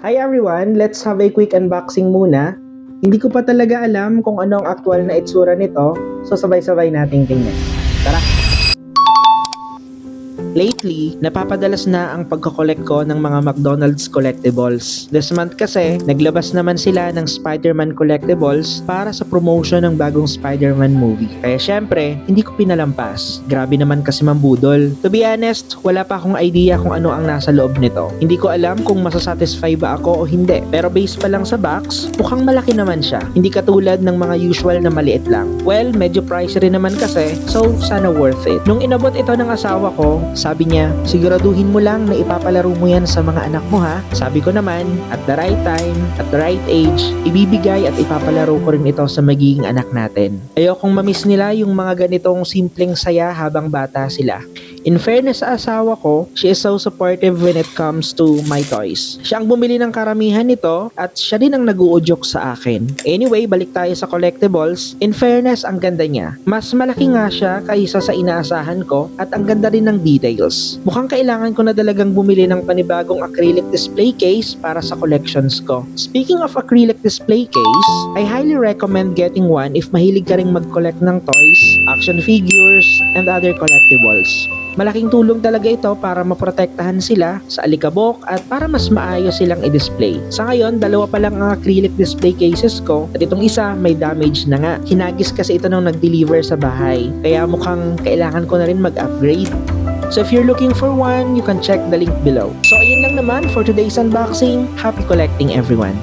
Hi everyone! Let's have a quick unboxing muna. Hindi ko pa talaga alam kung ano ang aktual na itsura nito, so sabay-sabay nating tingnan. Tara! Lately, napapadalas na ang pagko-collect ko ng mga McDonald's collectibles. This month kasi, naglabas naman sila ng Spider-Man collectibles para sa promotion ng bagong Spider-Man movie. Kaya syempre, hindi ko pinalampas. Grabe naman kasi mambudol. To be honest, wala pa akong idea kung ano ang nasa loob nito. Hindi ko alam kung masasatisfy ba ako o hindi. Pero based pa lang sa box, mukhang malaki naman siya. Hindi katulad ng mga usual na maliit lang. Well, medyo pricey rin naman kasi, so sana worth it. Nung inabot ito ng asawa ko, sabi niya, siguraduhin mo lang na ipapalaro mo yan sa mga anak mo ha. Sabi ko naman, at the right time, at the right age, ibibigay at ipapalaro ko rin ito sa magiging anak natin. Ayokong mamiss nila yung mga ganitong simpleng saya habang bata sila. In fairness sa asawa ko, she is so supportive when it comes to my toys. Siya ang bumili ng karamihan nito at siya din ang nag-uudyok sa akin. Anyway, balik tayo sa collectibles. In fairness, ang ganda niya. Mas malaki nga siya kaysa sa inaasahan ko at ang ganda rin ng details. Mukhang kailangan ko na talagang bumili ng panibagong acrylic display case para sa collections ko. Speaking of acrylic display case, I highly recommend getting one if mahilig ka ring mag-collect ng toys, action figures, and other collectibles. Malaking tulong talaga ito para maprotektahan sila sa alikabok at para mas maayos silang i-display. Sa ngayon, dalawa pa lang ang acrylic display cases ko at itong isa may damage na nga. Hinagis kasi ito nung nag-deliver sa bahay. Kaya mukhang kailangan ko na rin mag-upgrade. So if you're looking for one, you can check the link below. So ayun lang naman for today's unboxing. Happy collecting everyone!